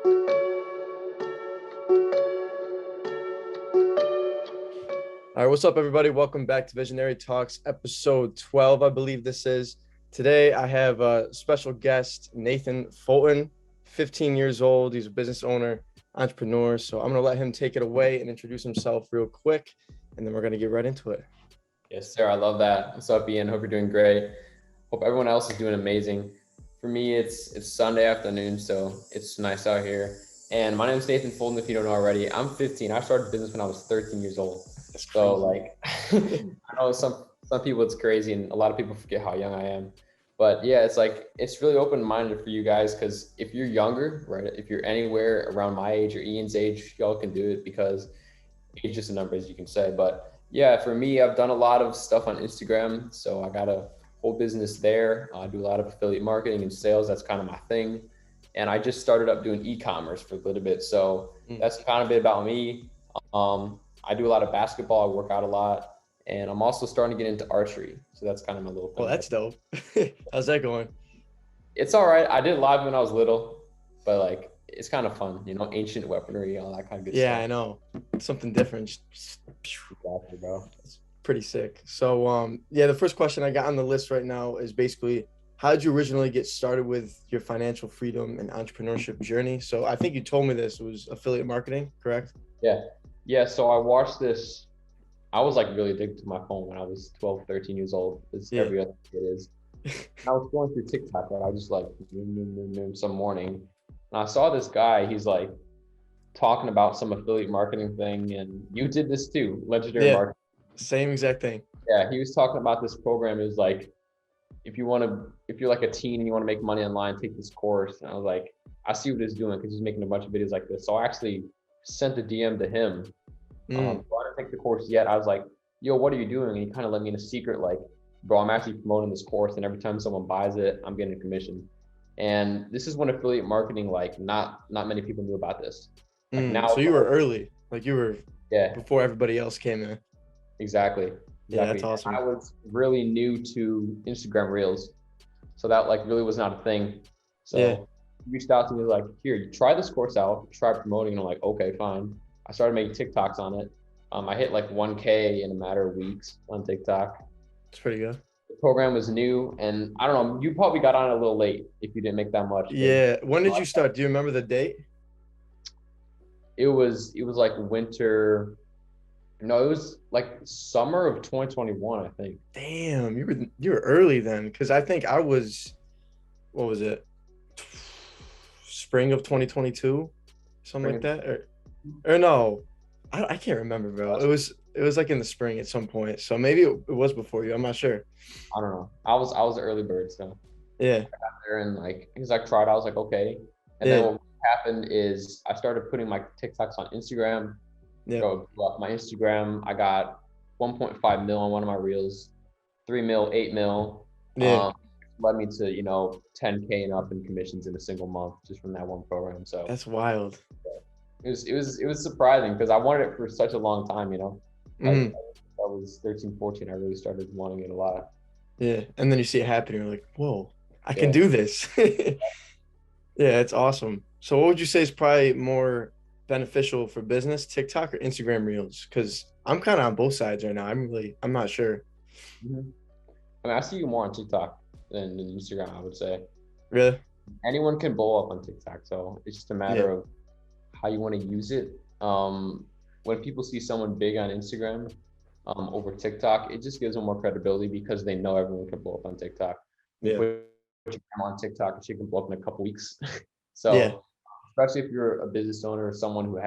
All right, what's up, everybody? Welcome back to Visionary Talks, episode 12, I believe this is. Today, I have a special guest, Nathan Fulton, 15 years old. He's a business owner, entrepreneur. So I'm going to let him take it away and introduce himself real quick, and then we're going to get right into it. Yes, sir. I love that. What's up, Ian? Hope you're doing great. Hope everyone else is doing amazing. For me, it's Sunday afternoon, so it's nice out here. And my name is Nathan Fulton, if you don't know already. I'm 15. I started business when I was 13 years old. That's crazy. So like, I know some people it's crazy, and a lot of people forget how young I am. But yeah, it's really open-minded for you guys, because if you're younger, right, if you're anywhere around my age or Ian's age, y'all can do it, because age is just a number, as you can say. But yeah, for me, I've done a lot of stuff on Instagram. So I got a whole business there. I do a lot of affiliate marketing and sales. That's kind of my thing. And I just started up doing e-commerce for a little bit. So that's kind of a bit about me. I do a lot of basketball. I work out a lot. And I'm also starting to get into archery. So that's kind of my little thing. Well, that's dope. How's that going? It's all right. I did live when I was little, but like, it's kind of fun, ancient weaponry, all that kind of good stuff. Yeah, I know. Something different. Exactly, bro. It's pretty sick. So, yeah, the first question I got on the list right now is basically, how did you originally get started with your financial freedom and entrepreneurship journey? So I think you told me this was affiliate marketing, correct? Yeah. So I watched this. I was like really addicted to my phone when I was 12, 13 years old. As every other kid is. I was going through TikTok, right? I was just like some morning, and I saw this guy. He's like talking about some affiliate marketing thing, and you did this too, legendary marketing. Same exact thing. Yeah, he was talking about this program. It was like, if you're like a teen and you want to make money online, take this course. And I was like, I see what he's doing, because he's making a bunch of videos like this. So I actually sent a DM to him. So I didn't take the course yet. I was like, yo, what are you doing? And he kind of let me in a secret, like, bro, I'm actually promoting this course, and every time someone buys it, I'm getting a commission. And this is when affiliate marketing, like, not many people knew about this. Like now, so you were early, like you were before everybody else came in. Exactly. Yeah, that's awesome. I was really new to Instagram Reels, so that like really was not a thing. So he reached out to me like, here, try this course out, try promoting. And I'm like, okay, fine. I started making TikToks on it. I hit like 1K in a matter of weeks on TikTok. It's pretty good. The program was new, and I don't know, you probably got on it a little late if you didn't make that much. Yeah. When did you start? Do you remember the date? It was like winter. No, it was like summer of 2021, I think. Damn, you were early then, because I think I was, what was it? Spring of 2022, something like that, or no, I can't remember, bro. It was like in the spring at some point, so maybe it was before you. I'm not sure. I don't know. I was an early bird, so yeah. I got there, and like, because I tried, I was like, okay. And then what happened is I started putting my TikToks on Instagram. Go up my Instagram. I got 1.5 mil on one of my reels, 3 mil, 8 mil. Led me to 10K and up in commissions in a single month just from that one program. So that's wild. It was surprising, because I wanted it for such a long time. I was 13, 14. I really started wanting it a lot. Yeah, and then you see it happen, you're like, whoa, I can do this. Yeah, it's awesome. So what would you say is probably more beneficial for business, TikTok or Instagram Reels? Because I'm kind of on both sides right now. I'm not sure. I mean, I see you more on TikTok than Instagram, I would say. Really? Anyone can blow up on TikTok, so it's just a matter of how you want to use it. When people see someone big on Instagram over TikTok, it just gives them more credibility, because they know everyone can blow up on TikTok. Put your on TikTok, and she can blow up in a couple weeks. So especially if you're a business owner or someone who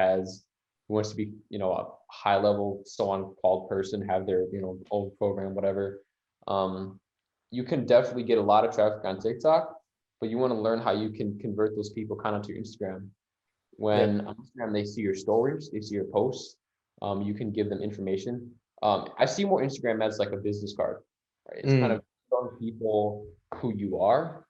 wants to be, a high level, so on called person, have their, own program, whatever. You can definitely get a lot of traffic on TikTok, but you want to learn how you can convert those people kind of to Instagram. When on Instagram, they see your stories, they see your posts, you can give them information. I see more Instagram as like a business card, right? It's kind of showing people who you are,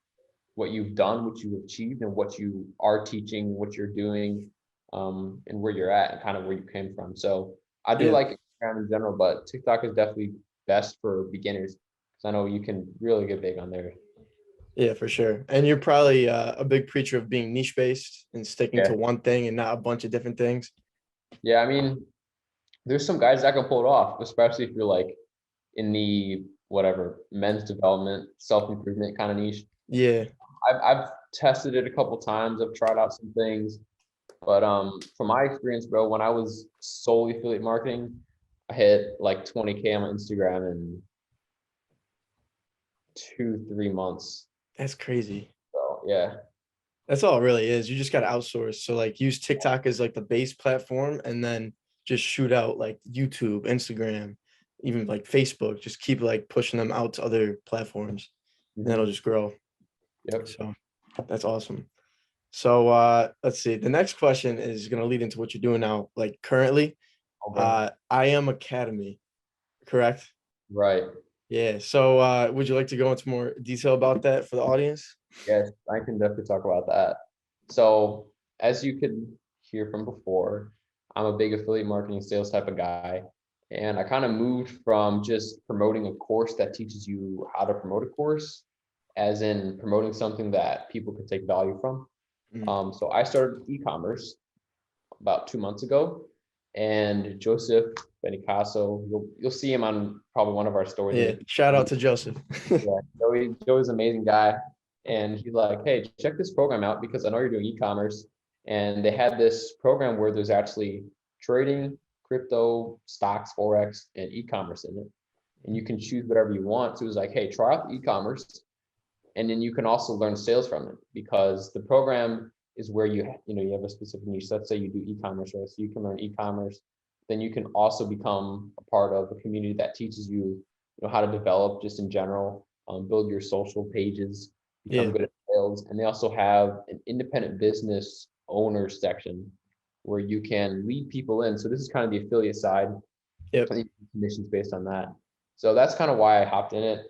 what you've done, what you've achieved, and what you are teaching, what you're doing, and where you're at, and kind of where you came from. So I do like Instagram in general, but TikTok is definitely best for beginners, because I know you can really get big on there. Yeah, for sure. And you're probably a big preacher of being niche based and sticking to Yeah. one thing and not a bunch of different things. Yeah. I mean, there's some guys that can pull it off, especially if you're like in the whatever men's development, self improvement kind of niche. Yeah, I've tested it a couple times. I've tried out some things, but from my experience, bro, when I was solely affiliate marketing, I hit like 20K on my Instagram in 2, 3 months. that's crazy. So yeah, That's all it really is. You just got to outsource. So like use TikTok as like the base platform and then just shoot out like YouTube, Instagram, even like Facebook. Just keep like pushing them out to other platforms and it'll hmm, just grow. yep. So that's awesome. So let's see. The next question is going to lead into what you're doing now, like currently. Okay, I am Academy, correct? right. Yeah. So would you like to go into more detail about that for the audience? Yes, I can definitely talk about that. So, as you could hear from before, I'm a big affiliate marketing sales type of guy. And I kind of moved from just promoting a course that teaches you how to promote a course, as in promoting something that people can take value from. Mm. So I started e-commerce about 2 months ago, and Joseph Benicasso, you'll see him on probably one of our stories. Yeah. Shout out to Joseph. Yeah, Joey's an amazing guy. And he's like, hey, check this program out because I know you're doing e-commerce. And they had this program where there's actually trading, crypto, stocks, Forex, and e-commerce in it. And you can choose whatever you want. So it was like, hey, try out the e-commerce. And then you can also learn sales from it because the program is where you have a specific niche. Let's say you do e-commerce, right? So you can learn e-commerce. Then you can also become a part of a community that teaches you how to develop just in general, build your social pages, become Yeah. good at sales. And they also have an independent business owner section where you can lead people in. So this is kind of the affiliate side. Yep. I think commissions based on that. So that's kind of why I hopped in it.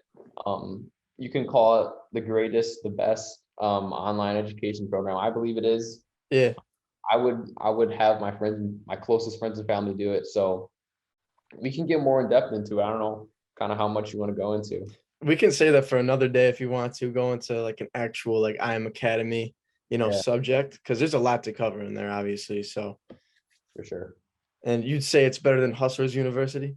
You can call it the greatest, the best online education program. I believe it is. Yeah. I would have my friends, my closest friends and family do it. So we can get more in depth into it. I don't know kind of how much you want to go into. We can say that for another day if you want to go into like an actual like I am Academy, Yeah, subject because there's a lot to cover in there, obviously. So, for sure. and you'd say it's better than Hustlers University?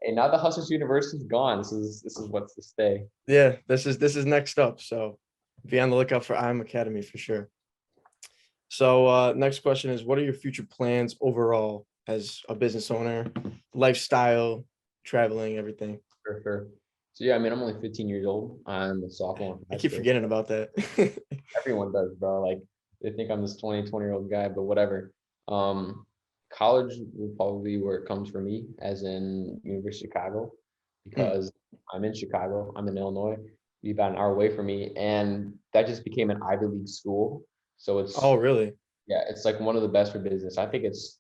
And now the Hustlers University is gone. This is what's to stay. Yeah, this is next up. So be on the lookout for I am Academy for sure. So next question is what are your future plans overall as a business owner, lifestyle, traveling, everything? For sure. So yeah, I mean, I'm only 15 years old. I'm a sophomore in I high keep school. forgetting about that. Everyone does, bro. Like they think I'm this 20-year-old guy, but whatever. Um, College will probably be where it comes for me, as in University of Chicago, Hmm. because I'm in Chicago. I'm in Illinois. Be about an hour away from me, and that just became an Ivy League school. So Oh, it's really? yeah, it's like one of the best for business. I think it's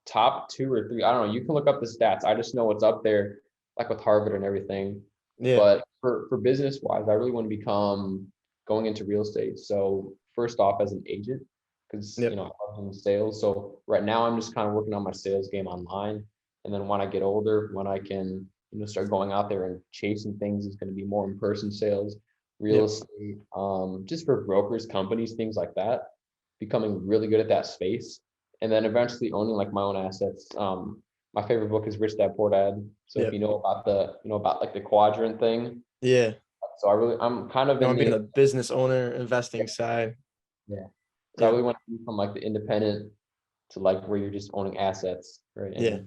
top 2 or 3. I don't know. You can look up the stats. I just know what's up there, like with Harvard and everything. Yeah. But for business wise, I really want to become going into real estate. So first off, as an agent, because Yep. I love doing sales. So right now, I'm just kind of working on my sales game online. And then when I get older, when I can start going out there and chasing things, it's going to be more in person sales, real Yep. estate, just for brokers, companies, things like that. Becoming really good at that space and then eventually owning like my own assets. My favorite book is Rich Dad Poor Dad. So if Yep. you know about about like the quadrant thing, Yeah. so I'm kind of No, in I'm being the the business owner, investing side. yeah. So I Yep. really want to move from like the independent to like where you're just owning assets, right? Yeah.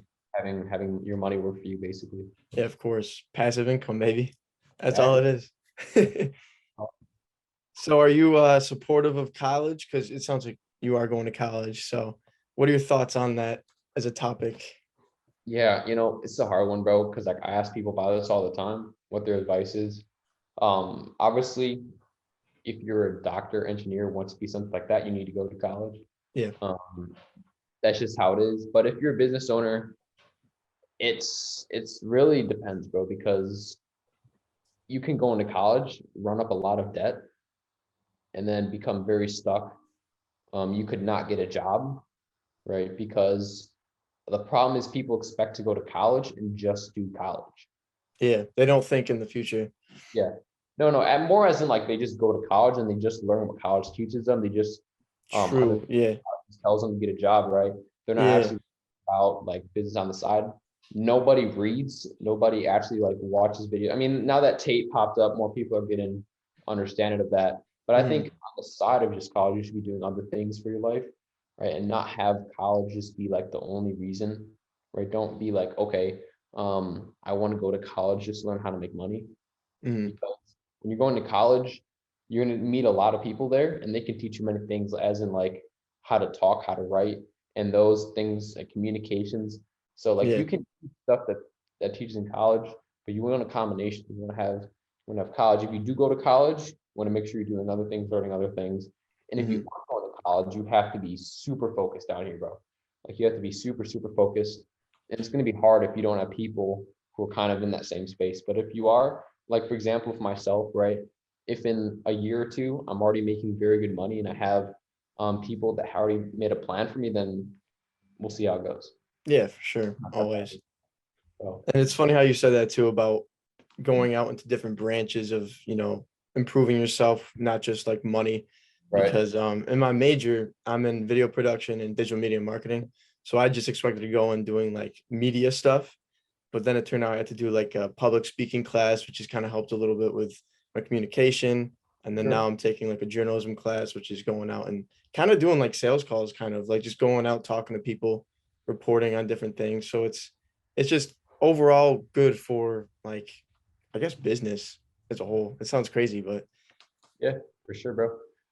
And having your money work for you basically. Yeah, of course. Passive income, maybe. That's all Exactly. it is. So are you supportive of college? Because it sounds like you are going to college. So what are your thoughts on that as a topic? Yeah, it's a hard one, bro, because like I ask people about this all the time, what their advice is. Obviously, if you're a doctor, engineer, wants to be something like that, you need to go to college. Yeah. Um, that's just how it is. But if you're a business owner, it's really depends, bro, because you can go into college, run up a lot of debt, and then become very stuck. You could not get a job, right? Because the problem is people expect to go to college and just do college. Yeah. They don't think in the future. Yeah. No, and more as in like they just go to college and they just learn what college teaches them. They just True. Yeah. tells them to get a job, right? They're not Yeah. actually about like business on the side. Nobody reads, nobody actually like watches video. I mean, now that tape popped up, more people are getting understanding of that. But I think Mhm. on the side of just college, you should be doing other things for your life, right? And not have college just be like the only reason, right? Don't be like, okay, I want to go to college just to learn how to make money. Mhm. Because when you're going to college, you're going to meet a lot of people there and they can teach you many things, as in like how to talk, how to write, and those things like communications. So like Yeah. you can teach stuff that teaches in college, but you want a combination. You want to have college. If you do go to college, you want to make sure you're doing other things, learning other things. And if you Mhm. are going to college, you have to be super focused down here, bro. Like you have to be super, super focused. And it's going to be hard if you don't have people who are kind of in that same space. But if you are, like for example, for myself, right? If in a year or two I'm already making very good money and I have people that already made a plan for me, then we'll see how it goes. Yeah, for sure. Always. So, And it's funny how you said that too about going out into different branches of, improving yourself, not just like money. right. Because in my major, I'm in video production and digital media marketing. So I just expected to go and doing like media stuff. But then it turned out I had to do like a public speaking class, which has kind of helped a little bit with my communication. And then now Sure. I'm taking like a journalism class, which is going out and kind of doing like sales calls, kind of like just going out talking to people, reporting on different things. So it's just overall good for like, I guess, business as a whole. It sounds crazy, but Yeah, for sure, bro.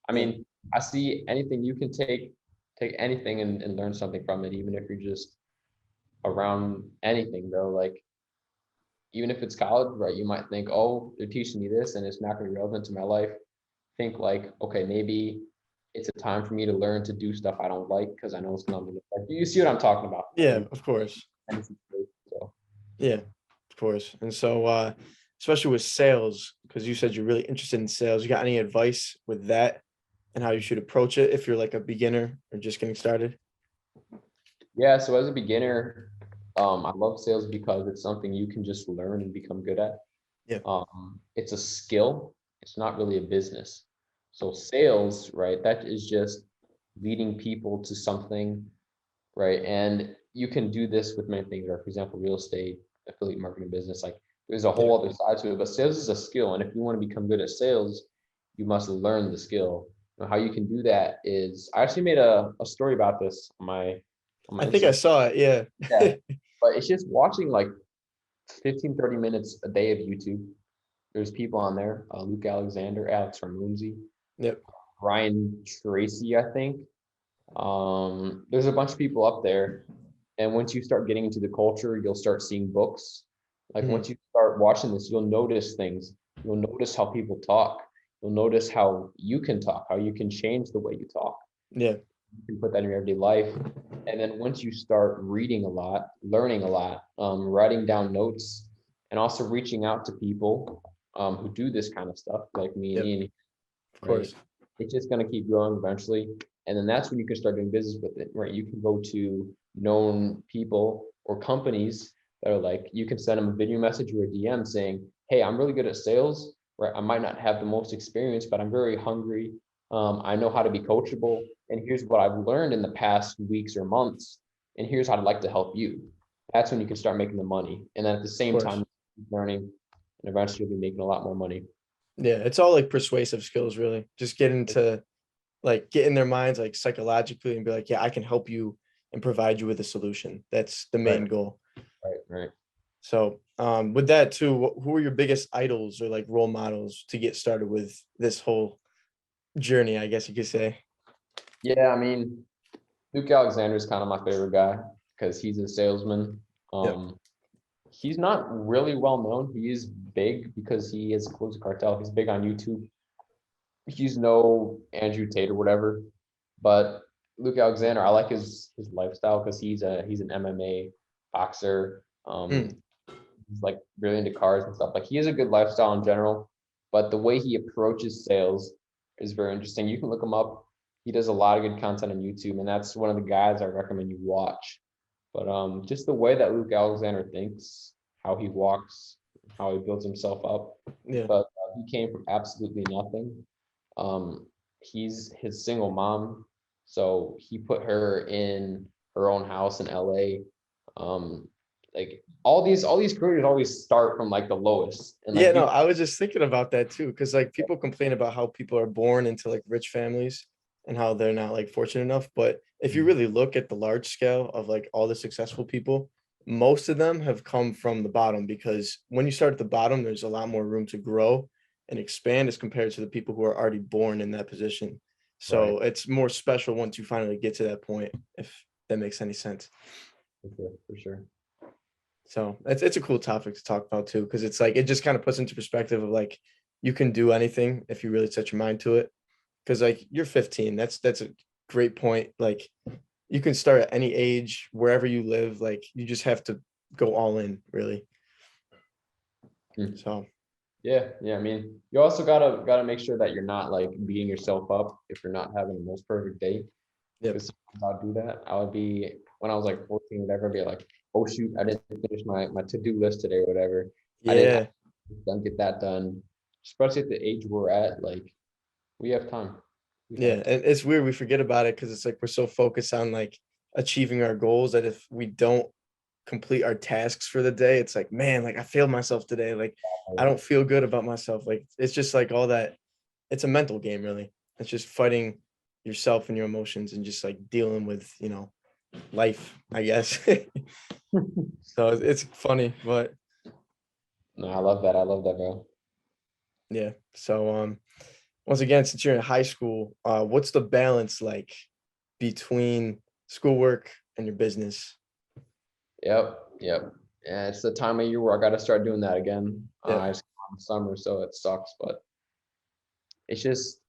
I yeah. mean, I see anything you can take anything and learn something from it, even if you're just around anything, bro. Like even if it's college, right? You might think, oh, they're teaching me this and it's not going to be relevant to my life. Think like, okay, maybe it's a time for me to learn to do stuff I don't like because I know it's not like you see what I'm talking about. Yeah, of course. So Yeah, of course. And so especially with sales, because you said you're really interested in sales, you got any advice with that and how you should approach it if you're like a beginner or just getting started? yeah, so as a beginner, I love sales because it's something you can just learn and become good at. Yeah. It's a skill. It's not really a business. So sales, right? That is just leading people to something, right? And you can do this with many things, or for example, real estate, affiliate marketing business. Like there's a Yeah. whole other side to it, but sales is a skill. And if you want to become good at sales, you must learn the skill. And how you can do that is I actually made a story about this on my I think I Instagram. saw it. Yeah. Yeah. But it's just watching like 15, 30 minutes a day of YouTube. There's people on there, Luke Alexander, Alex Ramunzi, Yep. Ryan Tracy, I think. There's a bunch of people up there. And once you start getting into the culture, you'll start seeing books. Like Mhm. once you start watching this, you'll notice things. You'll notice how people talk. You'll notice how you can talk, how you can change the way you talk. Yeah. You can put that in your everyday life. And then once you start reading a lot, learning a lot, writing down notes, and also reaching out to people who do this kind of stuff, like me and Yep. Ian, Of right? course. It's just going to keep growing eventually. And then that's when you can start doing business with it, right? You can go to known people or companies that are like, you can send them a video message or a DM saying, hey, I'm really good at sales, right? I might not have the most experience, but I'm very hungry. I know how to be coachable. And here's what I've learned in the past weeks or months. And here's how I'd like to help you. That's when you can start making the money. And then at the Of same course. time, learning and eventually you'll be making a lot more money. Yeah. It's all like persuasive skills, really. Just getting to like get in their minds like psychologically and be like, yeah, I can help you and provide you with a solution. That's the Right, main goal. right. So with that too, who are your biggest idols or like role models to get started with this whole journey, I guess you could say? Yeah, I mean, Luke Alexander is kind of my favorite guy because he's a salesman. Yep. Um, he's not really well known. He is big because he is close to cartel. He's big on YouTube. He's no Andrew Tate or whatever, but Luke Alexander, I like his lifestyle because he's an MMA boxer. Mm, He's like really into cars and stuff. Like he has a good lifestyle in general, but the way he approaches sales is very interesting. You can look him up. He does a lot of good content on YouTube, and that's one of the guys I recommend you watch. But just the way that Luke Alexander thinks, how he walks, how he builds himself up. yeah. But He came from absolutely nothing. He's his single mom, so he put her in her own house in LA. Like all these careers always start from like the lowest, and like Yeah, no, you, I was just thinking about that too, because like people complain about how people are born into like rich families and how they're not like fortunate enough. But if you really look at the large scale of like all the successful people, most of them have come from the bottom because when you start at the bottom, there's a lot more room to grow and expand as compared to the people who are already born in that position. right, So it's more special once you finally get to that point, if that makes any sense. for sure. So it's a cool topic to talk about too, because it's like it just kind of puts into perspective of like you can do anything if you really set your mind to it. Because like you're 15, that's a great point. Like you can start at any age, wherever you live. Like you just have to go all in, really. Hmm. So Yeah. I mean, you also gotta make sure that you're not like beating yourself up if you're not having the most perfect day. yep, Because sometimes I'll do that. I would be when I was like 14, whatever, I'd be like, oh shoot, I didn't finish my to-do list today or whatever. I yeah, didn't get that done. Especially at the age we're at, like we have time. We yeah. have time. And it's weird we forget about it because it's like we're so focused on like achieving our goals that if we don't complete our tasks for the day, it's like, man, like I failed myself today. Like I don't feel good about myself. Like it's just like all that. It's a mental game, really. It's just fighting yourself and your emotions and just like dealing with, life, I guess. So it's funny, but No, I love that. I love that, bro. yeah. So once again, since you're in high school, what's the balance like between schoolwork and your business? Yep. And it's the time of year where I got to start doing that again. Yep. It's summer, so it sucks, but it's just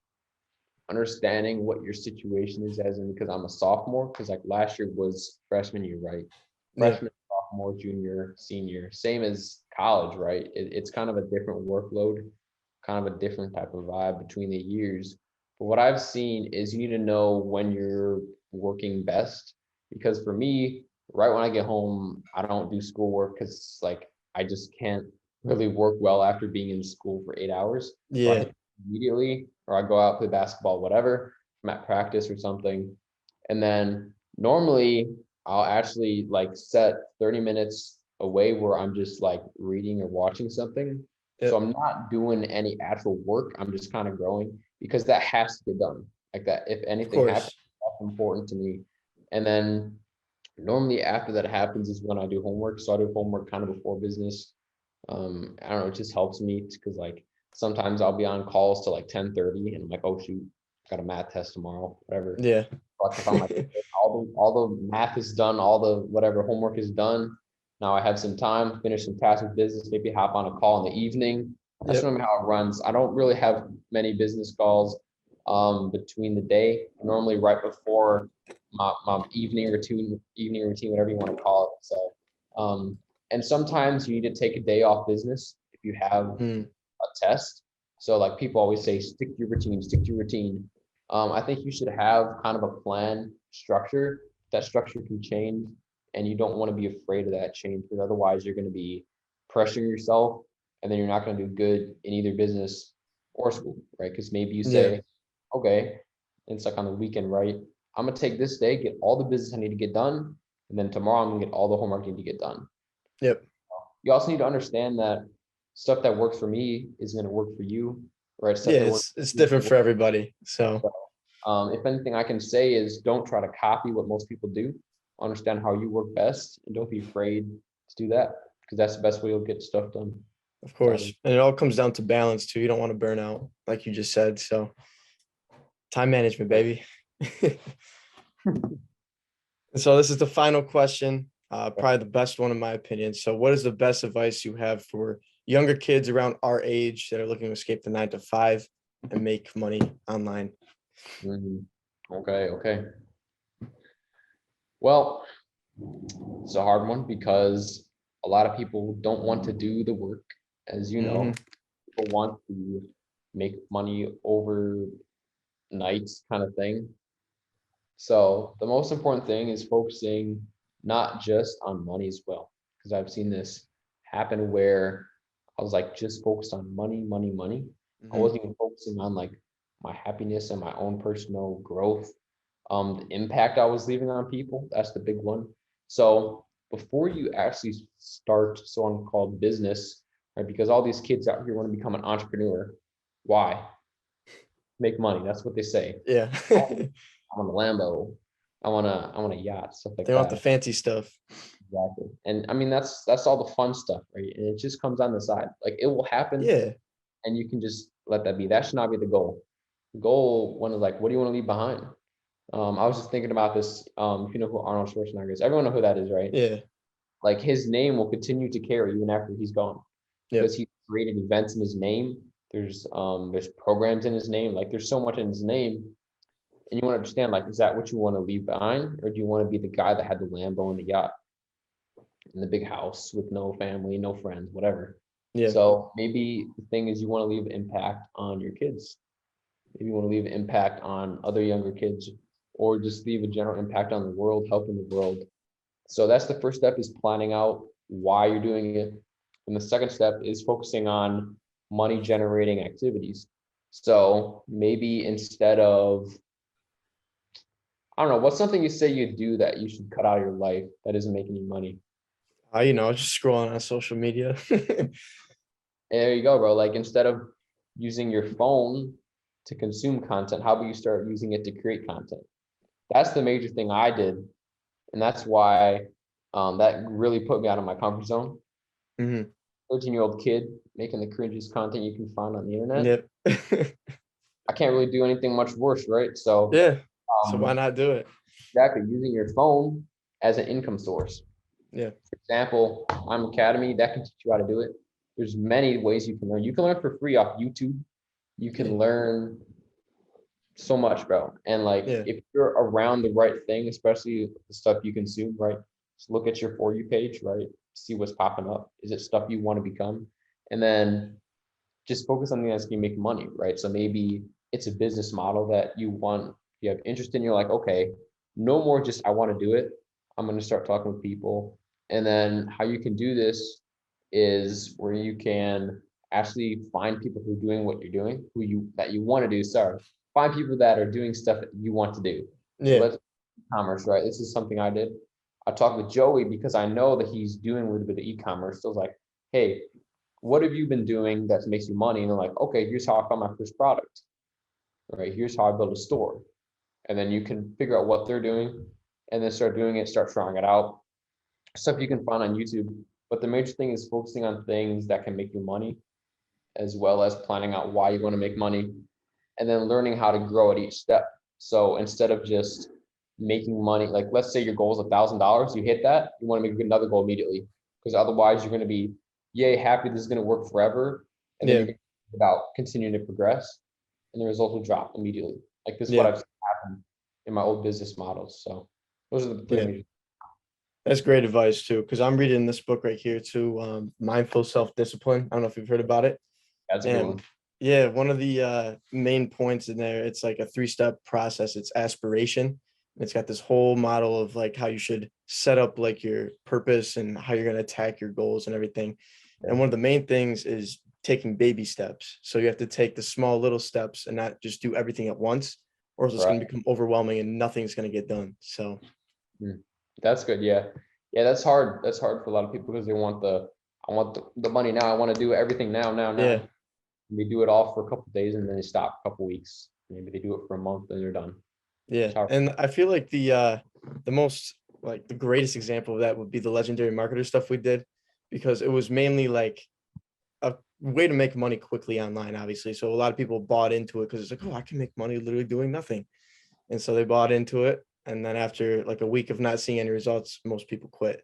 understanding what your situation is as in because I'm a sophomore, because like last year was freshman year, right? Yeah. Freshman, sophomore, junior, senior, same as college, right? It's kind of a different workload, kind of a different type of vibe between the years. But what I've seen is you need to know when you're working best. Because for me, right when I get home, I don't do schoolwork because like I just can't really work well after being in school for 8 hours. So I Yeah. hit immediately, or I go out, play basketball, whatever. I'm at practice or something. And then normally I'll actually like set 30 minutes away where I'm just like reading or watching something. So Yep. I'm not doing any actual work. I'm just kind of growing because that has to get done. Like that, if Of anything happens, course. that's important to me. And then normally after that happens is when I do homework. So I do homework kind of before business. I don't know, it just helps me because like sometimes I'll be on calls till like 10:30 and I'm like, oh shoot, got a math test tomorrow, whatever. Yeah. But if I'm like, all the math is done, all the whatever homework is done. Now I have some time, finish some tasks with business, maybe hop on a call in the evening. That's Yep. normally how it runs. I don't really have many business calls between the day. Normally right before my evening routine, whatever you want to call it. So and sometimes you need to take a day off business if you have Mm. a test. So like people always say, stick to your routine, stick to your routine. I think you should have kind of a plan structure. That structure can change, and you don't want to be afraid of that change because otherwise you're going to be pressuring yourself, and then you're not going to do good in either business or school, right? Because maybe you Yeah. say, okay, it's like on the weekend, right? I'm gonna take this day, get all the business I need to get done, and then tomorrow I'm gonna get all the homework I need to get done. Yep. You also need to understand that stuff that works for me is going to work for you, right? Stuff Yeah, that works it's for you is different gonna for work everybody. So for you. If anything, I can say is don't try to copy what most people do. Understand how you work best, and don't be afraid to do that because that's the best way you'll get stuff done. of That's all. course. And it all comes down to balance too. You don't want to burn out, like you just said. So time management, baby. And so this is the final question, probably the best one in my opinion. So what is the best advice you have for younger kids around our age that are looking to escape the 9 to 5 and make money online? Mhm. Okay. Well, it's a hard one because a lot of people don't want to do the work, as you Hmm. know. People want to make money overnight kind of thing. So the most important thing is focusing not just on money as well, because I've seen this happen where I was like just focused on money, money, money. I wasn't even focusing on like my happiness and my own personal growth. The impact I was leaving on people, that's the big one. So before you actually start so-called business, right? Because all these kids out here want to become an entrepreneur. Why? Make money. That's what they say. Yeah. I want a Lambo. I want a yacht, stuff like They want the that. fancy stuff. Exactly. And I mean that's all the fun stuff, right? And it just comes on the side. Like it will happen Yeah. and you can just let that be. That should not be the goal. The goal one is like, what do you want to leave behind? I was just thinking about this. If you know who Arnold Schwarzenegger is, everyone know who that is, right? Yeah. Like his name will continue to carry even after he's gone Yep. because he created events in his name. There's programs in his name. Like there's so much in his name, and you want to understand like, is that what you want to leave behind, or do you want to be the guy that had the Lambo and the yacht and the big house with no family, no friends, whatever? Yeah. So maybe the thing is you want to leave impact on your kids. Maybe you want to leave impact on other younger kids, or just leave a general impact on the world, helping the world. So that's the first step, is planning out why you're doing it. And the second step is focusing on money generating activities. So maybe instead of, I don't know, what's something you say you do that you should cut out of your life that isn't making you money? Just scrolling on social media. There you go, bro. Like instead of using your phone to consume content, how about you start using it to create content? That's the major thing I did. And that's why that really put me out of my comfort zone. hmm 13-year-old kid making the cringiest content you can find on the internet. Yep. I can't really do anything much worse, right? So, Yeah. So why um, not do it? exactly, using your phone as an income source. Yeah. For example, I'm Academy that can teach you how to do it. There's many ways you can learn. You can learn for free off YouTube. You Yeah. can learn so much, bro. And like, Yeah. if you're around the right thing, especially the stuff you consume, right? Just look at your For You page, right? See what's popping up. Is it stuff you want to become? And then just focus on something that's going to make money, right? So maybe it's a business model that you have interest in. You're like, okay, no more just I want to do it. I'm going to start talking with people. And then how you can do this is where you can actually find people who are doing what you're doing, that you want to do. Sorry, find people that are doing stuff that you want to do. So Yeah. let's e-commerce, right? This is something I did. I talked with Joey because I know that he's doing a little bit of e-commerce. So I was like, hey, what have you been doing that makes you money? And they're like, okay, here's how I found my first product, right? Here's how I built a store. And then you can figure out what they're doing and then start doing it, start trying it out. Stuff you can find on YouTube. But the major thing is focusing on things that can make you money, as well as planning out why you want to make money, and then learning how to grow at each step. So instead of just making money, like let's say your goal is $1,000, you hit that, you want to make another goal immediately, because otherwise you're going to be, yay, happy this is going to work forever, and then Yeah. you're going to think about continuing to progress, and the results will drop immediately. Like this is what Yeah. I've seen happen in my old business models. So those are the three Yeah. major. That's great advice too. Because I'm reading this book right here too. Mindful Self-Discipline. I don't know if you've heard about it. That's a good And one. yeah, one of the main points in there, it's like a 3-step process. It's aspiration. It's got this whole model of like how you should set up like your purpose and how you're going to attack your goals and everything. Yeah. And one of the main things is taking baby steps. So you have to take the small little steps and not just do everything at once, or else it's Right. going to become overwhelming and nothing's going to get done. So That's good. Yeah. Yeah, that's hard. That's hard for a lot of people because I want the money now. I want to do everything now, now, now. yeah, And they do it all for a couple of days and then they stop a couple of weeks. Maybe they do it for a month and they're done. yeah. How- And I feel like the most like the greatest example of that would be the legendary marketer stuff we did, because it was mainly like a way to make money quickly online, obviously. So a lot of people bought into it because it's like, oh, I can make money literally doing nothing. And so they bought into it. And then after like a week of not seeing any results, most people quit.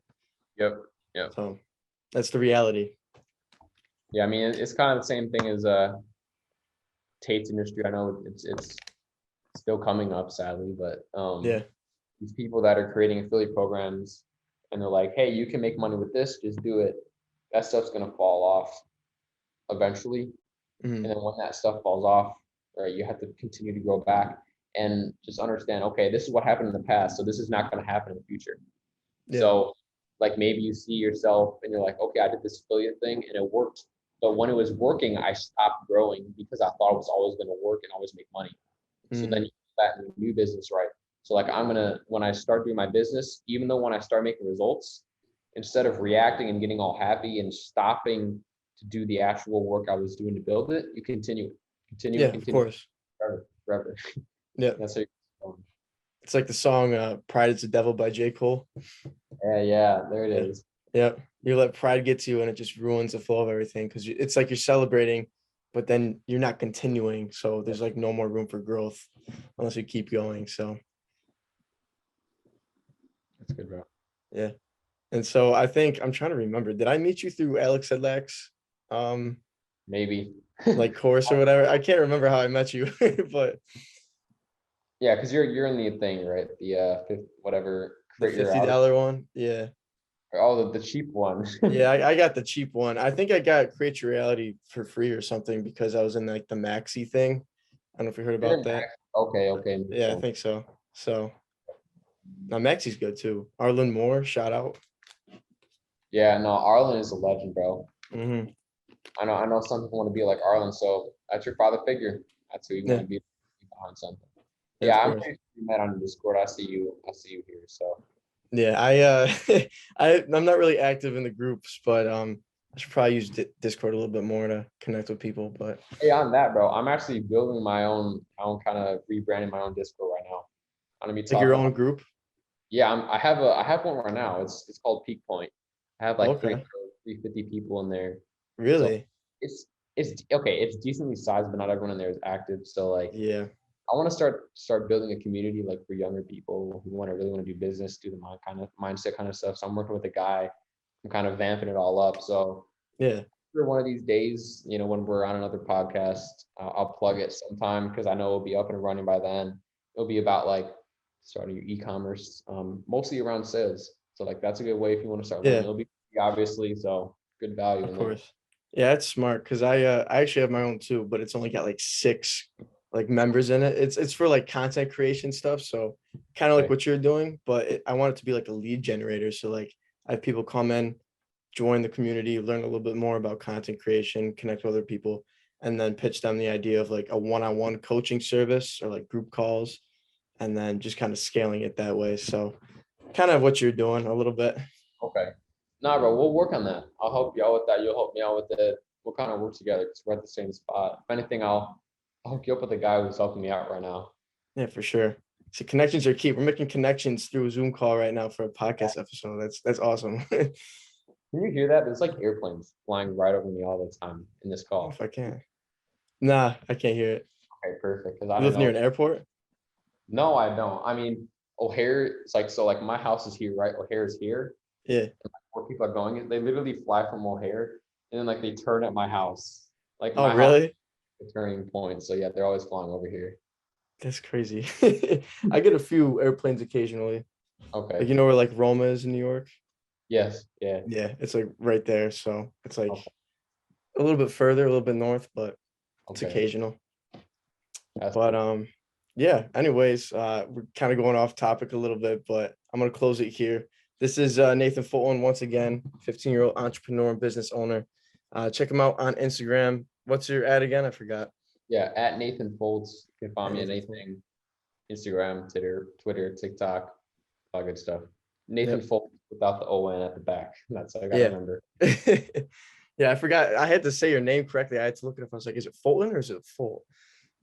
Yep. Yep. So that's the reality. Yeah. I mean, it's kind of the same thing as Tate's industry. I know it's still coming up, sadly, but Yeah. these people that are creating affiliate programs and they're like, hey, you can make money with this, just do it. That stuff's gonna fall off eventually. And Mhm. then when that stuff falls off, right, you have to continue to grow back and just understand, okay, this is what happened in the past, so this is not going to happen in the future. Yeah. So like maybe you see yourself and you're like, okay, I did this affiliate thing and it worked But when it was working, I stopped growing because I thought it was always going to work and always make money. So then you do that in a new business, right? So like when I start doing my business, even though when I start making results, instead of reacting and getting all happy and stopping to do the actual work I was doing to build it, you continue, Yeah, of course. forever. Yeah. That's how you're going. It's like the song Pride is the Devil by J. Cole. Yeah, there it Yeah. is. Yeah. You let pride get to you and it just ruins the flow of everything because it's like you're celebrating, but then you're not continuing. So there's like no more room for growth unless you keep going. So That's good, bro. yeah. And so I think I'm trying to remember. Did I meet you through Alex Sedlak's Maybe. like course or whatever? I can't remember how I met you, but Yeah, because you're in the thing, right? The whatever, the create your $50 one. Yeah. the cheap one. Yeah, I got the cheap one. I think I got Create Your Reality for free or something because I was in like the Maxi thing. I don't know if you heard You're about in that. okay. Yeah, I think so. So now Maxi's good too. Arlen Moore, shout out. Yeah, no, Arlen is a legend, bro. Hmm. I know some people want to be like Arlen, so that's your father figure. That's who you want Yeah, to be behind something. yeah, of Yeah, I'm course. pretty sure we met on Discord. I see you here. So Yeah, I'm not really active in the groups, but I should probably use Discord a little bit more to connect with people. But hey, on that, bro, I'm actually building my own kind of rebranding my own Discord right now. I'm gonna be like your talking own about. group. Yeah, I have one right now. It's called Peak Point. I have like Okay. 350 people in there. So Really? it's it's okay. It's decently sized, but not everyone in there is active. So like Yeah. I want to start building a community like for younger people who really want to do business, do the mindset kind of stuff. So I'm working with a guy. I'm kind of vamping it all up. So Yeah. for one of these days, when we're on another podcast, I'll plug it sometime because I know it'll be up and running by then. It'll be about like starting your e-commerce, mostly around sales. So like that's a good way if you want to start learning. Yeah. It'll be free, obviously, so good value Of in there. course. Yeah, it's smart because I actually have my own too, but it's only got like 6 like members in it. It's for like content creation stuff, so kind of like Okay. what you're doing, but I want it to be like a lead generator. So like I have people come in, join the community, learn a little bit more about content creation, connect with other people, and then pitch them the idea of like a one-on-one coaching service or like group calls, and then just kind of scaling it that way. So kind of what you're doing a little bit. Okay. Nah, bro, we'll work on that. I'll help you out with that. You'll help me out with it. We'll kind of work together because we're at the same spot. If anything, I'll hook you up with a guy who's helping me out right now. Yeah, for sure. So connections are key. We're making connections through a Zoom call right now for a podcast episode. That's awesome. I don't Can you hear that? There's like airplanes flying right over me all the time in this know call. if I can. Nah, I can't hear it. Okay, perfect. Because I You don't live near know. an airport? No, I don't. I mean, O'Hare, it's like, so like my house is here, right? O'Hare is here. Yeah. Where people are going, they literally fly from O'Hare and then like they turn at my house. Like Oh, my house really? is a turning point. So yeah, they're always flying over here. That's crazy. I get a few airplanes occasionally. Like Okay. you know where like Roma is in New York? Yes. Yeah. Yeah, it's like right there. So it's like Okay. a little bit further, a little bit north, but it's Okay. occasional. That's But cool. yeah, anyways, we're kind of going off topic a little bit, but I'm gonna close it here. This is Nathan Fulton once again, 15-year-old entrepreneur and business owner. Check him out on Instagram. What's your ad again? I forgot. Yeah. At Nathan Folds, you can find At me on Nathan Fulton. anything. Instagram, Twitter, TikTok, all good stuff. Nathan Yep. Folds without the O-N at the back. That's what I gotta Yeah. remember. Yeah, I forgot. I had to say your name correctly. I had to look it up. I was like, is it Fulton or is it Full?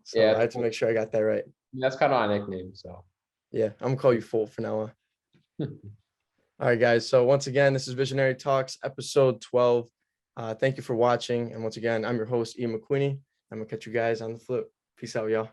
So Yeah. I had to make sure I got that right. That's kind of my nickname. So Yeah, I'm gonna call you Full for now on. All right, guys. So once again, this is Visionary Talks, episode 12. Thank you for watching. And once again, I'm your host, Ian McQueeney. I'm gonna catch you guys on the flip. Peace out, y'all.